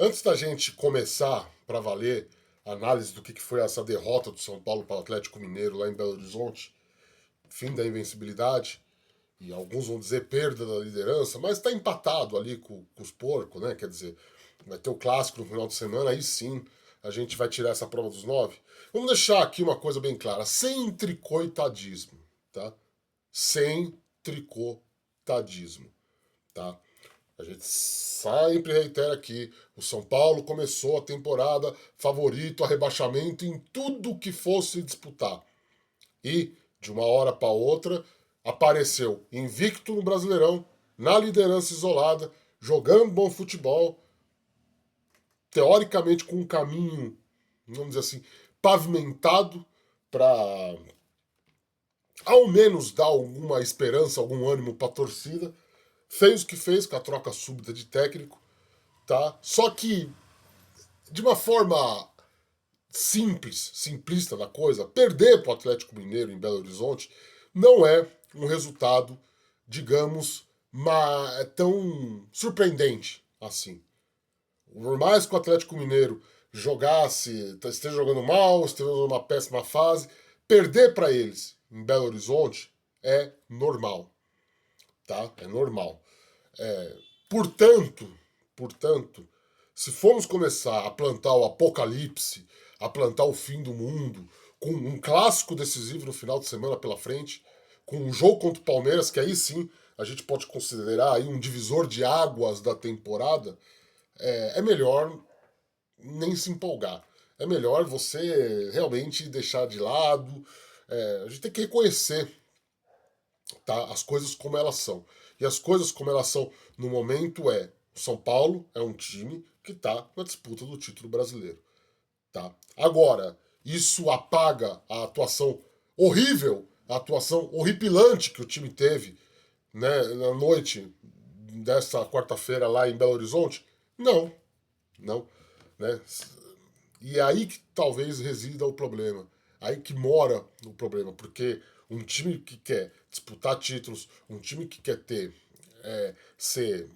Antes da gente começar para valer a análise do que foi essa derrota do São Paulo para o Atlético Mineiro lá em Belo Horizonte, fim da invencibilidade, e alguns vão dizer perda da liderança, mas está empatado ali com os porcos, né? Quer dizer, vai ter o clássico no final de semana, aí sim a gente vai tirar essa prova dos 9. Vamos deixar aqui uma coisa bem clara, sem tricoitadismo, tá? Sem tricotadismo, tá? A gente sempre reitera aqui, o São Paulo começou a temporada favorito a rebaixamento em tudo que fosse disputar. E, de uma hora para outra, apareceu invicto no Brasileirão, na liderança isolada, jogando bom futebol, teoricamente com um caminho, vamos dizer assim, pavimentado para ao menos dar alguma esperança, algum ânimo para a torcida. Fez o que fez com a troca súbita de técnico, tá? Só que, de uma forma simples, simplista da coisa, perder para o Atlético Mineiro em Belo Horizonte não é um resultado, digamos, tão surpreendente assim. Por mais que o Atlético Mineiro esteja jogando mal, esteja numa péssima fase, perder para eles em Belo Horizonte é normal, tá? É normal. Portanto, portanto, se formos começar a plantar o apocalipse, a plantar o fim do mundo, com um clássico decisivo no final de semana pela frente, com um jogo contra o Palmeiras, que aí sim a gente pode considerar aí um divisor de águas da temporada, é melhor nem se empolgar. É melhor você realmente deixar de lado. A gente tem que reconhecer, tá, as coisas como elas são. E as coisas como elas são no momento é: o São Paulo é um time que está na disputa do título brasileiro. Tá? Agora, isso apaga a atuação horrível, a atuação horripilante que o time teve, né, na noite dessa quarta-feira lá em Belo Horizonte? Não, não. Né? E é aí que talvez resida o problema. Aí que mora o problema, porque um time que quer disputar títulos, um time que quer ser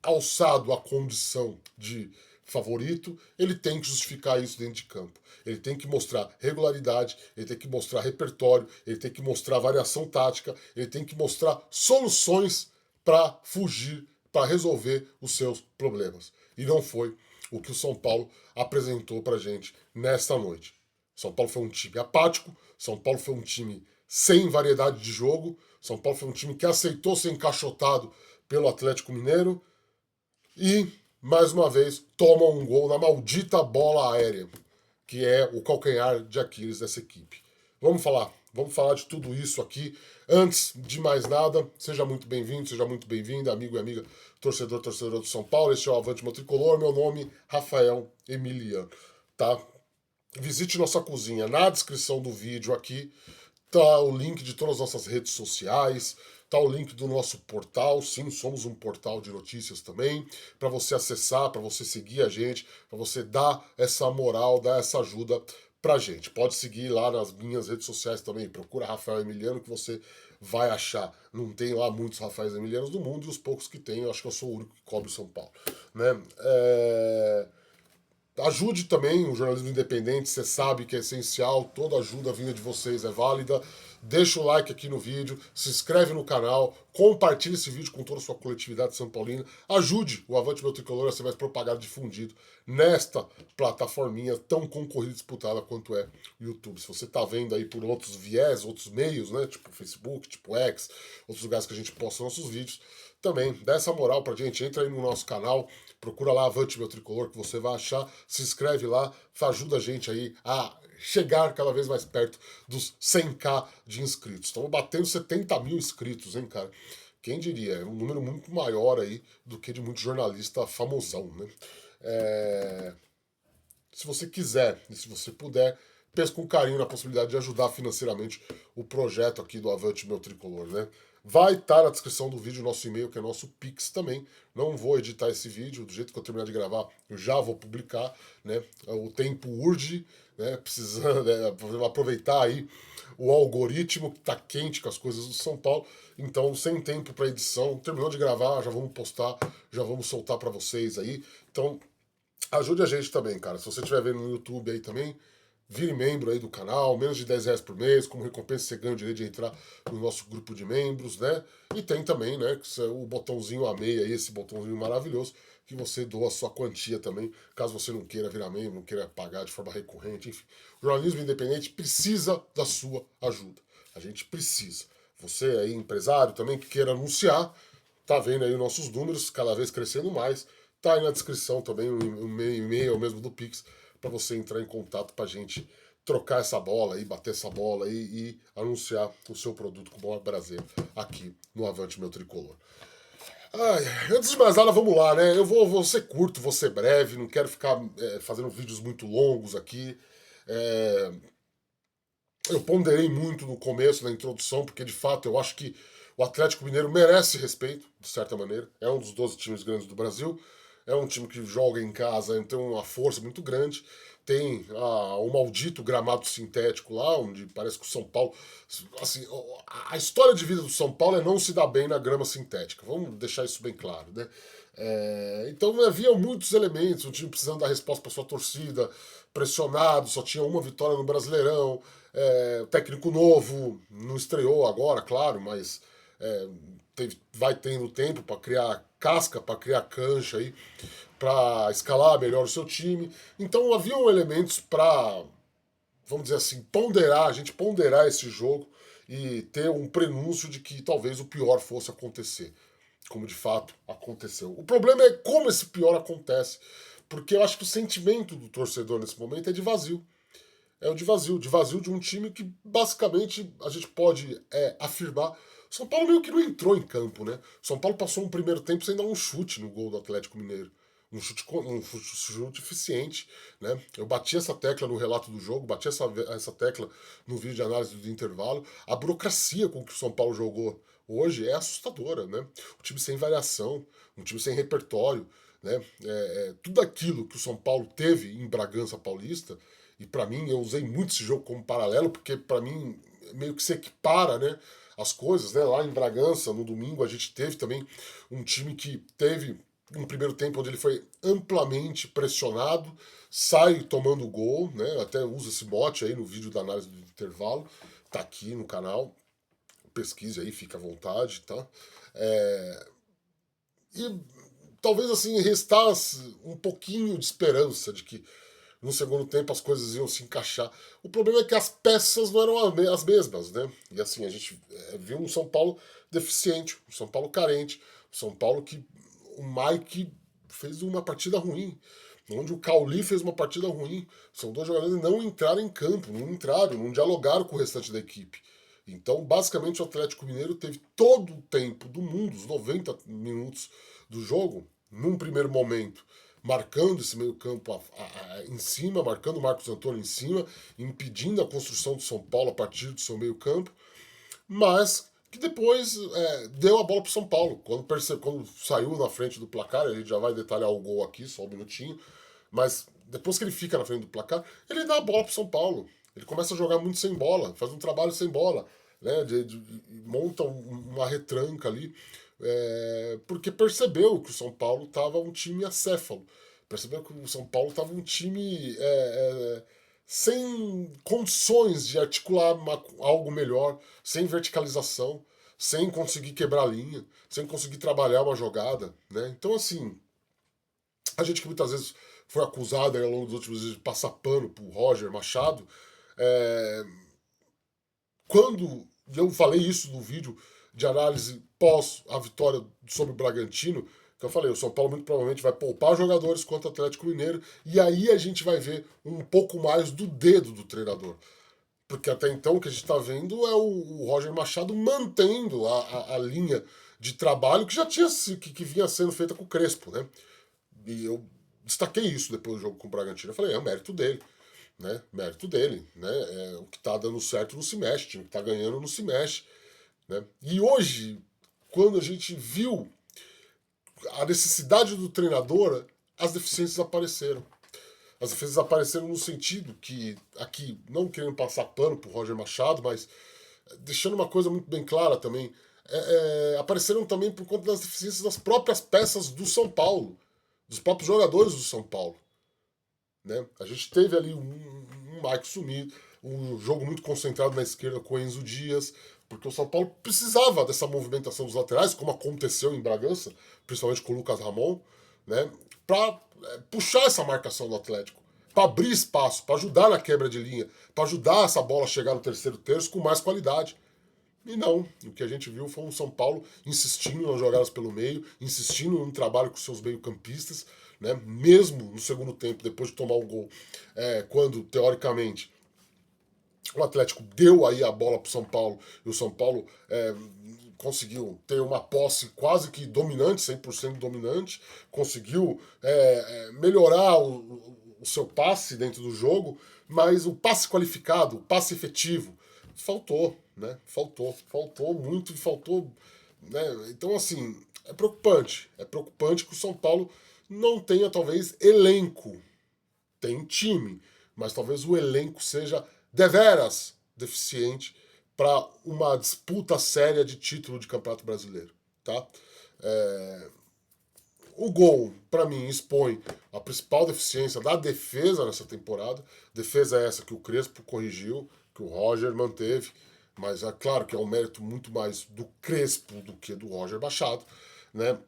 alçado à condição de favorito, ele tem que justificar isso dentro de campo. Ele tem que mostrar regularidade, ele tem que mostrar repertório, ele tem que mostrar variação tática, ele tem que mostrar soluções para fugir, para resolver os seus problemas. E não foi o que o São Paulo apresentou para gente nesta noite. São Paulo foi um time apático, São Paulo foi um time sem variedade de jogo, São Paulo foi um time que aceitou ser encaixotado pelo Atlético Mineiro e, mais uma vez, toma um gol na maldita bola aérea, que é o calcanhar de Aquiles dessa equipe. Vamos falar de tudo isso aqui. Antes de mais nada, seja muito bem-vindo, seja muito bem-vinda, amigo e amiga, torcedor, torcedora do São Paulo. Este é o Avante Meu Tricolor, meu nome Rafael Emiliano, tá? Visite nossa cozinha. Na descrição do vídeo aqui tá o link de todas as nossas redes sociais, tá o link do nosso portal. Sim, somos um portal de notícias também, para você acessar, para você seguir a gente, para você dar essa moral, dar essa ajuda pra gente. Pode seguir lá nas minhas redes sociais também, procura Rafael Emiliano que você vai achar. Não tem lá muitos Rafaéis Emilianos do mundo, e os poucos que tem, eu acho que eu sou o único que cobre o São Paulo, né? Ajude também o jornalismo independente, você sabe que é essencial, toda ajuda vinda de vocês é válida. Deixa o like aqui no vídeo, se inscreve no canal, compartilhe esse vídeo com toda a sua coletividade São Paulina. Ajude o Avante Meu Tricolor a ser mais propagado e difundido nesta plataforminha tão concorrida e disputada quanto é o YouTube. Se você está vendo aí por outros viés, outros meios, né, tipo Facebook, tipo X, outros lugares que a gente posta nossos vídeos, também dá essa moral pra gente, entra aí no nosso canal, procura lá Avante Meu Tricolor que você vai achar, se inscreve lá, ajuda a gente aí a chegar cada vez mais perto dos 100k de inscritos. Estamos batendo 70 mil inscritos, hein, cara? Quem diria? É um número muito maior aí do que de muito jornalista famosão, né? Se você quiser e se você puder, pense com carinho na possibilidade de ajudar financeiramente o projeto aqui do Avante Meu Tricolor, né? Vai estar na descrição do vídeo o nosso e-mail, que é nosso Pix também. Não vou editar esse vídeo, do jeito que eu terminar de gravar, eu já vou publicar, né? O tempo urge, né? Precisando aproveitar aí o algoritmo que tá quente com as coisas do São Paulo. Então, sem tempo para edição, terminou de gravar, já vamos postar, já vamos soltar para vocês aí. Então, Ajude a gente também, cara. Se você estiver vendo no YouTube aí também, vire membro aí do canal, menos de R$ 10 por mês. Como recompensa, você ganha o direito de entrar no nosso grupo de membros, né? E tem também, né, o botãozinho amei aí, esse botãozinho maravilhoso, que você doa a sua quantia também, caso você não queira virar membro, não queira pagar de forma recorrente, enfim. O jornalismo independente precisa da sua ajuda. A gente precisa. Você aí, empresário também, que queira anunciar, tá vendo aí os nossos números, cada vez crescendo mais. Tá aí na descrição também o e-mail mesmo do Pix, para você entrar em contato para a gente trocar essa bola aí, bater essa bola aí e anunciar o seu produto com o maior prazer aqui no Avante Meu Tricolor. Ai, antes de mais nada, vamos lá, né? Eu vou ser curto, vou ser breve, não quero ficar fazendo vídeos muito longos aqui. É, eu ponderei muito no começo, na introdução, porque de fato eu acho que o Atlético Mineiro merece respeito, de certa maneira. É um dos 12 times grandes do Brasil. É um time que joga em casa, tem uma força muito grande. Tem o maldito gramado sintético lá, onde parece que o São Paulo. Assim, a história de vida do São Paulo é não se dar bem na grama sintética. Vamos deixar isso bem claro, né? Então havia muitos elementos, o time precisando dar resposta para sua torcida, pressionado, só tinha uma vitória no Brasileirão, técnico novo, não estreou agora, claro, mas vai tendo tempo para criar casca, para criar cancha aí, para escalar melhor o seu time. Então haviam elementos para, vamos dizer assim, a gente ponderar esse jogo e ter um prenúncio de que talvez o pior fosse acontecer, como de fato aconteceu. O problema é como esse pior acontece, porque eu acho que o sentimento do torcedor nesse momento é de vazio. É o de vazio de um time que basicamente a gente pode afirmar. São Paulo meio que não entrou em campo, né? São Paulo passou um primeiro tempo sem dar um chute no gol do Atlético Mineiro. Um chute eficiente, né? Eu bati essa tecla no relato do jogo, bati essa tecla no vídeo de análise do intervalo. A burocracia com que o São Paulo jogou hoje é assustadora, né? Um time sem variação, um time sem repertório, né? Tudo aquilo que o São Paulo teve em Bragança Paulista, e para mim eu usei muito esse jogo como paralelo, porque para mim meio que se equipara, né? As coisas, né? Lá em Bragança, no domingo, a gente teve também um time que teve um primeiro tempo onde ele foi amplamente pressionado, sai tomando gol, né? Até usa esse bote aí no vídeo da análise do intervalo, tá aqui no canal, pesquise aí, fica à vontade, tá? E talvez assim restasse um pouquinho de esperança de que no segundo tempo as coisas iam se encaixar. O problema é que as peças não eram as mesmas, né? E assim, a gente viu um São Paulo deficiente, um São Paulo carente, um São Paulo que o Mike fez uma partida ruim, onde o Cauli fez uma partida ruim. São dois jogadores que não entraram em campo, não entraram, não dialogaram com o restante da equipe. Então, basicamente, o Atlético Mineiro teve todo o tempo do mundo, os 90 minutos do jogo, num primeiro momento, marcando esse meio-campo em cima, marcando o Marcos Antônio em cima, impedindo a construção do São Paulo a partir do seu meio-campo, mas que depois deu a bola para o São Paulo. Quando saiu na frente do placar, a gente já vai detalhar o gol aqui, só um minutinho, mas depois que ele fica na frente do placar, ele dá a bola para o São Paulo. Ele começa a jogar muito sem bola, faz um trabalho sem bola, né? Monta uma retranca ali, porque percebeu que o São Paulo estava um time acéfalo. Percebeu que o São Paulo estava um time sem condições de articular algo melhor, sem verticalização, sem conseguir quebrar a linha, sem conseguir trabalhar uma jogada, né? Então, assim, a gente que muitas vezes foi acusado ao longo dos últimos dias de passar pano pro Roger Machado, é, quando eu falei isso no vídeo de análise pós a vitória sobre o Bragantino, que eu falei, o São Paulo muito provavelmente vai poupar jogadores contra o Atlético Mineiro, e aí a gente vai ver um pouco mais do dedo do treinador. Porque até então o que a gente está vendo é o Roger Machado mantendo a linha de trabalho que já tinha que vinha sendo feita com o Crespo, né? E eu destaquei isso depois do jogo com o Bragantino. Eu falei, é mérito dele, né? Mérito dele, né? O que tá dando certo não se mexe, o time que tá ganhando não se mexe, né? E hoje, quando a gente viu a necessidade do treinador, as deficiências apareceram. As deficiências apareceram no sentido que, aqui, não querendo passar pano pro Roger Machado, mas deixando uma coisa muito bem clara também, apareceram também por conta das deficiências das próprias peças do São Paulo, dos próprios jogadores do São Paulo. né? A gente teve ali um Mike sumido, um jogo muito concentrado na esquerda com o Enzo Dias, porque o São Paulo precisava dessa movimentação dos laterais, como aconteceu em Bragança, principalmente com o Lucas Ramon, né? Para puxar essa marcação do Atlético, para abrir espaço, para ajudar na quebra de linha, para ajudar essa bola a chegar no terceiro terço com mais qualidade. E não, o que a gente viu foi um São Paulo insistindo nas jogadas pelo meio, insistindo no trabalho com seus meio-campistas, né? Mesmo no segundo tempo, depois de tomar o gol, quando, teoricamente, o Atlético deu aí a bola para o São Paulo e o São Paulo conseguiu ter uma posse quase que dominante, 100% dominante, conseguiu melhorar o seu passe dentro do jogo, mas o passe qualificado, o passe efetivo, faltou, né? Faltou muito e faltou, né? Então, assim, é preocupante que o São Paulo não tenha, talvez, elenco. Tem time, mas talvez o elenco seja deveras deficiente para uma disputa séria de título de Campeonato Brasileiro, tá? O gol, para mim, expõe a principal deficiência da defesa nessa temporada. Defesa essa que o Crespo corrigiu, que o Roger manteve, mas é claro que é um mérito muito mais do Crespo do que do Roger Machado, né?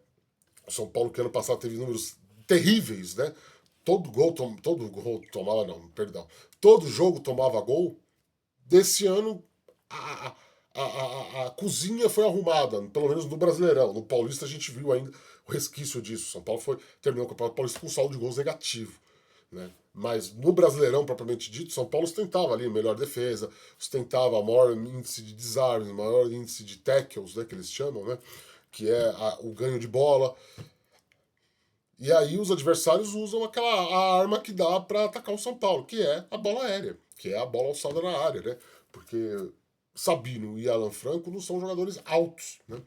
O São Paulo que ano passado teve números terríveis, né? Todo gol tomava, não, perdão. Todo jogo tomava gol. Desse ano, a, a cozinha foi arrumada, pelo menos no Brasileirão. No Paulista a gente viu ainda o resquício disso. São Paulo terminou o Campeonato Paulista com um saldo de gols negativo. Né? Mas no Brasileirão, propriamente dito, São Paulo ostentava ali melhor defesa, ostentava maior índice de desarmes, maior índice de tackles, né, que eles chamam, né? Que é o ganho de bola. E aí os adversários usam a arma que dá para atacar o São Paulo, que é a bola aérea, que é a bola alçada na área, né? Porque Sabino e Alan Franco não são jogadores altos, né?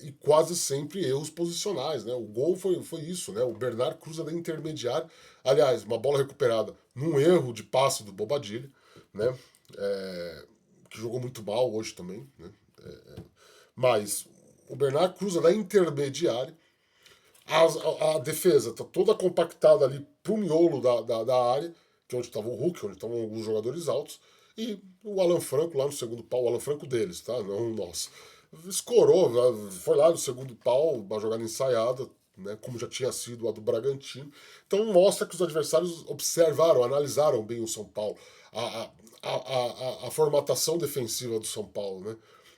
E quase sempre erros posicionais, né? O gol foi isso, né? O Bernard cruza da intermediária, aliás, uma bola recuperada num erro de passe do Bobadilha, né? Que jogou muito mal hoje também, né? Mas o Bernard cruza da intermediária, a defesa tá toda compactada ali pro miolo da área, que é onde estava o Hulk, onde estavam alguns jogadores altos, e o Alan Franco lá no segundo pau, o Alan Franco deles, tá? Não o nosso. Escorou, foi lá no segundo pau, uma jogada ensaiada, né, como já tinha sido a do Bragantino. Então mostra que os adversários observaram, analisaram bem o São Paulo, a formatação defensiva do São Paulo, né?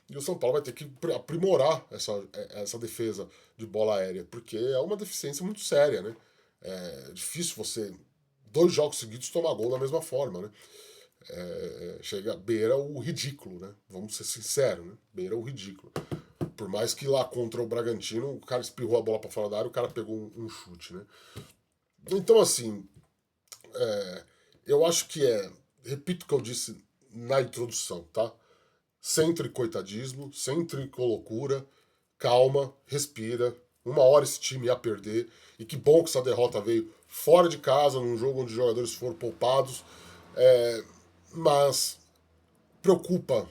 E o São Paulo vai ter que aprimorar essa defesa de bola aérea, porque é uma deficiência muito séria, né? É difícil você, 2 jogos seguidos, tomar gol da mesma forma, né? Beira o ridículo, né? Vamos ser sinceros, né? Beira o ridículo. Por mais que lá contra o Bragantino, o cara espirrou a bola para fora da área, o cara pegou um chute, né? Então, assim, eu acho que repito o que eu disse na introdução, tá? Sem tricoitadismo, sem tricolocura, calma, respira. Uma hora esse time ia perder. E que bom que essa derrota veio fora de casa, num jogo onde os jogadores foram poupados. Mas preocupa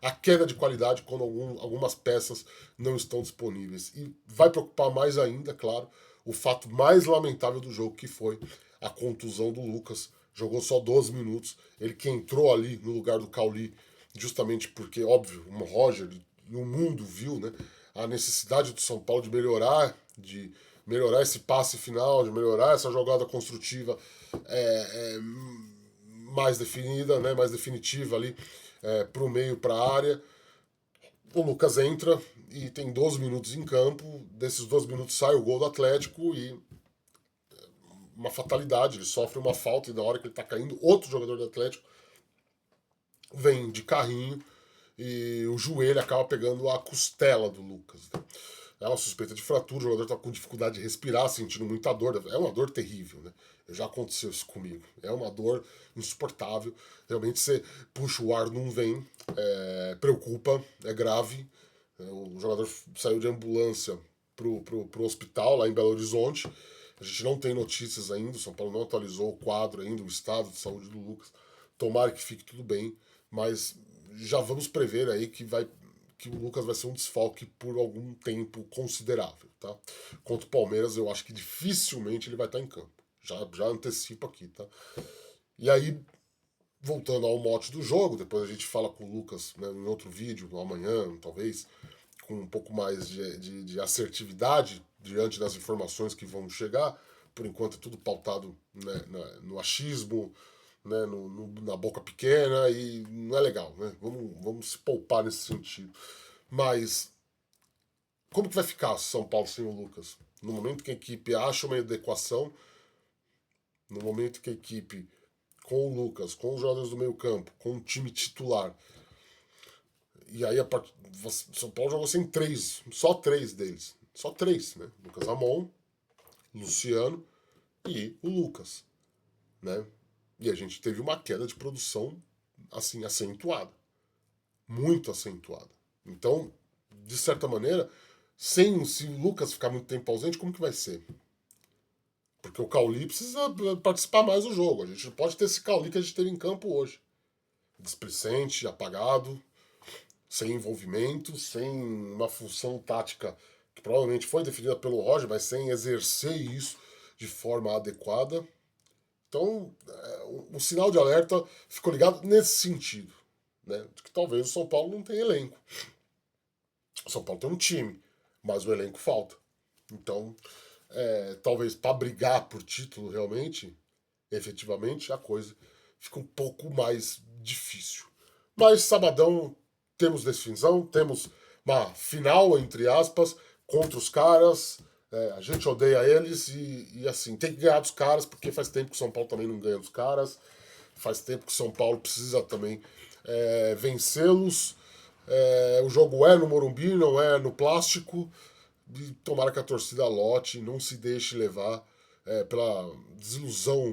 a queda de qualidade quando algumas peças não estão disponíveis. E vai preocupar mais ainda, claro, o fato mais lamentável do jogo, que foi a contusão do Lucas. Jogou só 12 minutos. Ele que entrou ali no lugar do Cauli, justamente porque, óbvio, o Roger e o mundo viu, né, a necessidade do São Paulo de melhorar esse passe final, de melhorar essa jogada construtiva mais definida, né, mais definitiva ali para o meio, para a área. O Lucas entra e tem 12 minutos em campo. Desses 12 minutos sai o gol do Atlético e uma fatalidade. Ele sofre uma falta e na hora que ele está caindo, outro jogador do Atlético vem de carrinho e o joelho acaba pegando a costela do Lucas. Né? É uma suspeita de fratura, o jogador está com dificuldade de respirar, sentindo muita dor. É uma dor terrível, né? Já aconteceu isso comigo. É uma dor insuportável. Realmente você puxa o ar, não vem. Preocupa, é grave. O jogador saiu de ambulância pro hospital lá em Belo Horizonte. A gente não tem notícias ainda, o São Paulo não atualizou o quadro ainda, o estado de saúde do Lucas. Tomara que fique tudo bem, mas já vamos prever aí que o Lucas vai ser um desfalque por algum tempo considerável, tá? Contra o Palmeiras, eu acho que dificilmente ele vai estar em campo. Já antecipo aqui, tá? E aí, voltando ao mote do jogo, depois a gente fala com o Lucas, né, em outro vídeo, amanhã, talvez, com um pouco mais de assertividade diante das informações que vão chegar. Por enquanto é tudo pautado, né, no achismo, né, na boca pequena, e não é legal, né? Vamos se poupar nesse sentido. Mas como que vai ficar São Paulo sem o Lucas? No momento que a equipe acha uma adequação, no momento que a equipe, com o Lucas, com os jogadores do meio campo, com o time titular, e aí São Paulo jogou sem três, só três deles. Só três, né? Lucas Amon, Luciano e o Lucas, né? E a gente teve uma queda de produção, assim, acentuada. Muito acentuada. Então, de certa maneira, se o Lucas ficar muito tempo ausente, como que vai ser? Porque o Cauli precisa participar mais do jogo. A gente não pode ter esse Cauli que a gente teve em campo hoje. Displicente, apagado, sem envolvimento, sem uma função tática que provavelmente foi definida pelo Roger, mas sem exercer isso de forma adequada. Então, o sinal de alerta ficou ligado nesse sentido, né? De que talvez o São Paulo não tenha elenco. O São Paulo tem um time, mas o elenco falta. Então, talvez para brigar por título realmente, efetivamente, a coisa fica um pouco mais difícil. Mas sabadão temos definição, temos uma final, entre aspas, contra os caras. A gente odeia eles e assim, tem que ganhar dos caras, porque faz tempo que o São Paulo também não ganha dos caras. Faz tempo que o São Paulo precisa também vencê-los. O jogo é no Morumbi, não é no plástico. E tomara que a torcida lote, não se deixe levar pela desilusão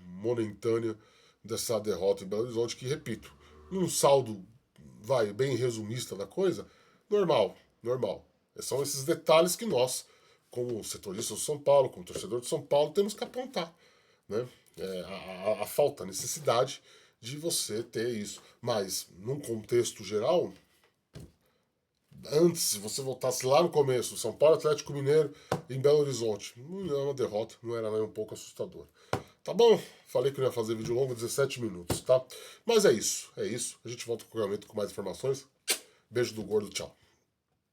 momentânea dessa derrota em Belo Horizonte, que, repito, num saldo bem resumista da coisa, normal, normal. São esses detalhes que nós, como setoristas do São Paulo, como torcedor de São Paulo, temos que apontar, né? A falta, a necessidade de você ter isso. Mas, num contexto geral, antes, se você voltasse lá no começo, São Paulo Atlético Mineiro em Belo Horizonte, não era uma derrota, não era nem um pouco assustador. Tá bom? Falei que não ia fazer vídeo longo, 17 minutos, tá? Mas é isso, é isso. A gente volta com o programa com mais informações. Beijo do gordo, tchau.